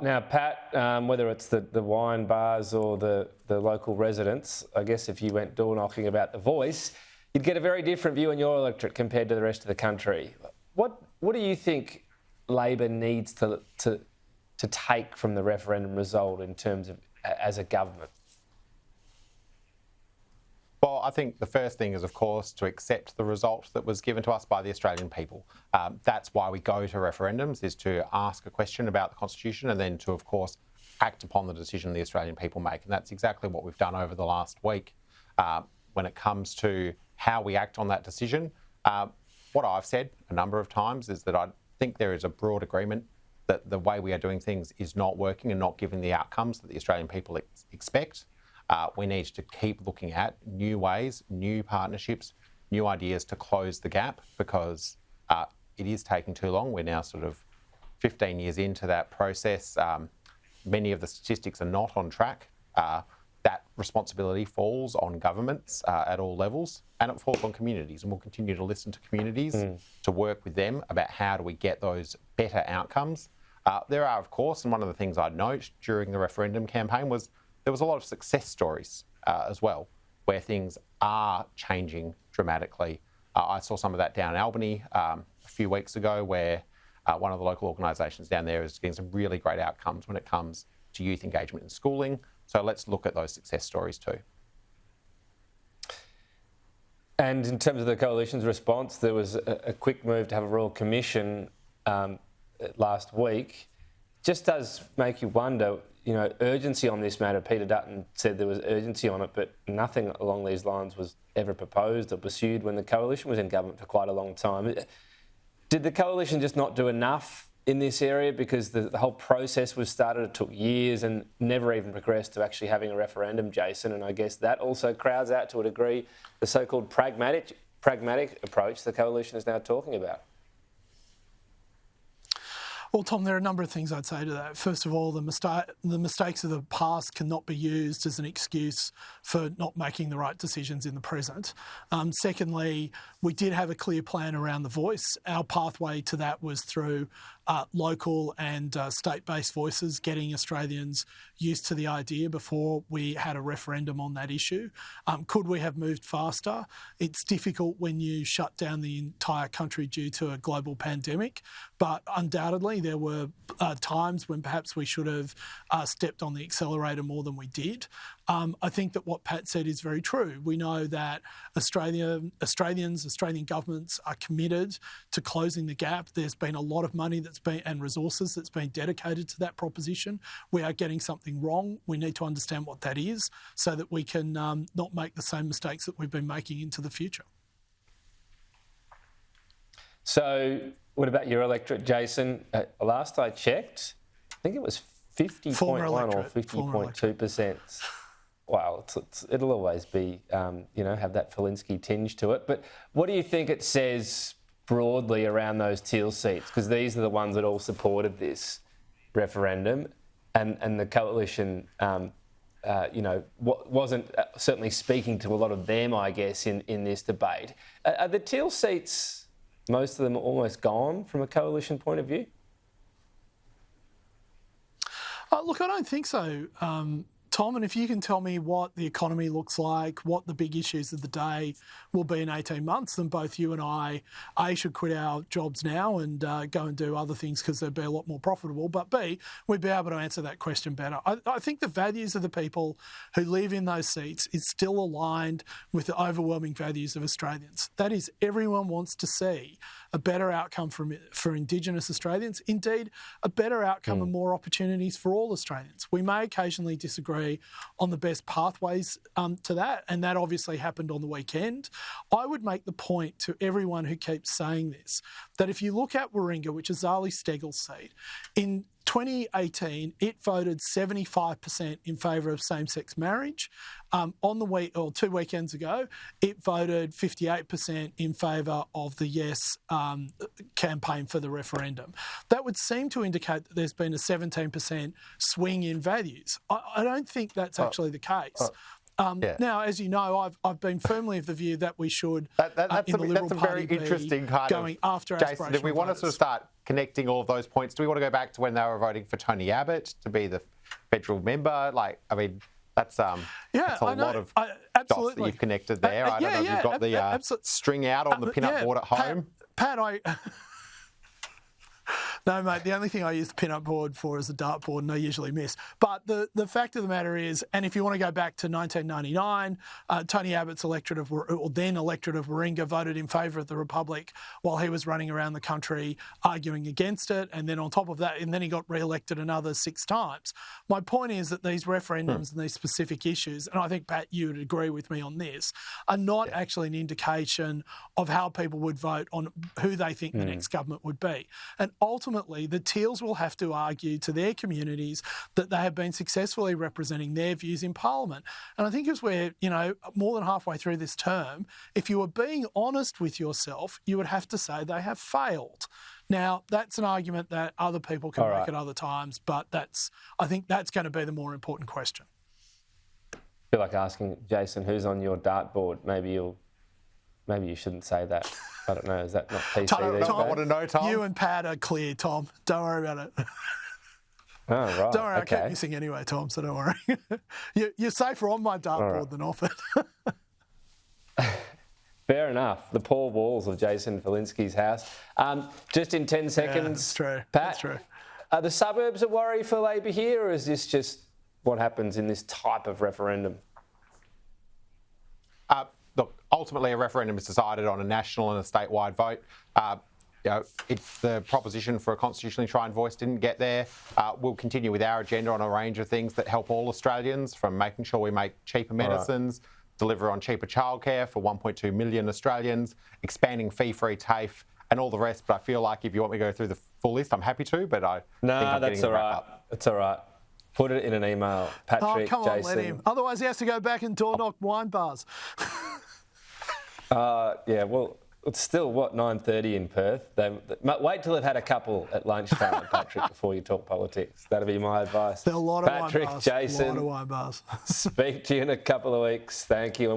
Now, Pat, whether it's the wine bars or the local residents, I guess if you went door knocking about the voice, you'd get a very different view on your electorate compared to the rest of the country. What do you think Labor needs to take from the referendum result in terms of as a government? Well, I think the first thing is, of course, to accept the result that was given to us by the Australian people. That's why we go to referendums, is to ask a question about the Constitution and then to, of course, act upon the decision the Australian people make. And that's exactly what we've done over the last week. When it comes to how we act on that decision, what I've said a number of times is that I think there is a broad agreement that the way we are doing things is not working and not giving the outcomes that the Australian people expect. We need to keep looking at new ways, new partnerships, new ideas to close the gap, because it is taking too long. We're now sort of 15 years into that process. Many of the statistics are not on track. That responsibility falls on governments at all levels, and it falls on communities. And we'll continue to listen to communities to work with them about how do we get those better outcomes. There are, of course, and one of the things I'd note during the referendum campaign was there was a lot of success stories as well, where things are changing dramatically. I saw some of that down in Albany a few weeks ago, where one of the local organisations down there is getting some really great outcomes when it comes to youth engagement in schooling. So let's look at those success stories too. And in terms of the coalition's response, there was a quick move to have a Royal Commission last week. Just does make you wonder, urgency on this matter. Peter Dutton said there was urgency on it, but nothing along these lines was ever proposed or pursued when the coalition was in government for quite a long time. Did the coalition just not do enough in this area because the whole process was started, it took years and never even progressed to actually having a referendum, Jason? And I guess that also crowds out to a degree the so-called pragmatic approach the coalition is now talking about. Well, Tom, there are a number of things I'd say to that. First of all, the mistakes of the past cannot be used as an excuse for not making the right decisions in the present. Secondly, we did have a clear plan around the voice. Our pathway to that was through local and state-based voices, getting Australians used to the idea before we had a referendum on that issue. Could we have moved faster? It's difficult when you shut down the entire country due to a global pandemic, but undoubtedly there were times when perhaps we should have stepped on the accelerator more than we did. I think that what Pat said is very true. We know that Australian governments are committed to closing the gap. There's been a lot of money and resources that's been dedicated to that proposition. We are getting something wrong. We need to understand what that is so that we can not make the same mistakes that we've been making into the future. So what about your electorate, Jason? Last I checked, I think it was 50.1 or 50.2%. Wow, it'll always be, have that Felinski tinge to it. But what do you think it says broadly around those teal seats? Because these are the ones that all supported this referendum, and the coalition, wasn't certainly speaking to a lot of them, I guess, in this debate. Are the teal seats, most of them, almost gone from a coalition point of view? Look, I don't think so, Tom, and if you can tell me what the economy looks like, what the big issues of the day will be in 18 months, then both you and I, A, should quit our jobs now and go and do other things because they'd be a lot more profitable, but B, we'd be able to answer that question better. I think the values of the people who live in those seats is still aligned with the overwhelming values of Australians. That is, everyone wants to see a better outcome for Indigenous Australians, indeed a better outcome and more opportunities for all Australians. We may occasionally disagree on the best pathways to that, and that obviously happened on the weekend. I would make the point to everyone who keeps saying this, that if you look at Warringah, which is Zali Steggall's seat, in 2018, it voted 75% in favour of same-sex marriage. On the week, or 2 weekends ago, it voted 58% in favour of the Yes campaign for the referendum. That would seem to indicate that there's been a 17% swing in values. I don't think that's actually the case. Yeah. Now, as you know, I've been firmly of the view that we should, That's in the Liberal a very Party, be interesting kind going of... after Jason, if we aspirational want to sort voters. of start connecting all of those points, do we want to go back to when they were voting for Tony Abbott to be the federal member? Like, I mean, that's a lot of dots that you've connected there. I don't know if you've got the string out on the pin-up board at home. Pat, no, mate, the only thing I use the pin-up board for is a dartboard, and I usually miss. But the fact of the matter is, and if you want to go back to 1999, Tony Abbott's then electorate of Warringah voted in favour of the Republic while he was running around the country arguing against it. And then on top of that, and then he got re-elected another 6 times. My point is that these referendums and these specific issues, and I think, Pat, you would agree with me on this, are not actually an indication of how people would vote on who they think the next government would be. And ultimately, the Teals will have to argue to their communities that they have been successfully representing their views in Parliament. And I think as we're, more than halfway through this term, if you were being honest with yourself, you would have to say they have failed. Now, that's an argument that other people can make at other times, but I think that's going to be the more important question. I feel like asking Jason, who's on your dartboard? Maybe you shouldn't say that. I don't know. Is that not PC Tom, these days? I want to know, Tom. You and Pat are clear, Tom. Don't worry about it. Oh, right. Don't worry, okay. I keep missing anyway, Tom, so don't worry. You're safer on my dartboard than off it. Fair enough. The poor walls of Jason Falinski's house. Just in 10 seconds, Yeah, that's true. Pat, That's true. Are the suburbs a worry for Labor here, or is this just what happens in this type of referendum? Look, ultimately, a referendum is decided on a national and a statewide vote. If the proposition for a constitutionally enshrined voice didn't get there, we'll continue with our agenda on a range of things that help all Australians, from making sure we make cheaper medicines, deliver on cheaper childcare for 1.2 million Australians, expanding fee-free TAFE, and all the rest. But I feel like if you want me to go through the full list, I'm happy to, but I think I'm that's all right. It's all right. Put it in an email, Patrick, Come on, Jason. let him. Otherwise, he has to go back and door knock wine bars. Well, it's still, 9:30 in Perth. Wait till they've had a couple at lunchtime, Patrick, before you talk politics. That'll be my advice. There are a lot of Patrick, wine bars. Jason, A lot of wine bars. speak to you in a couple of weeks. Thank you.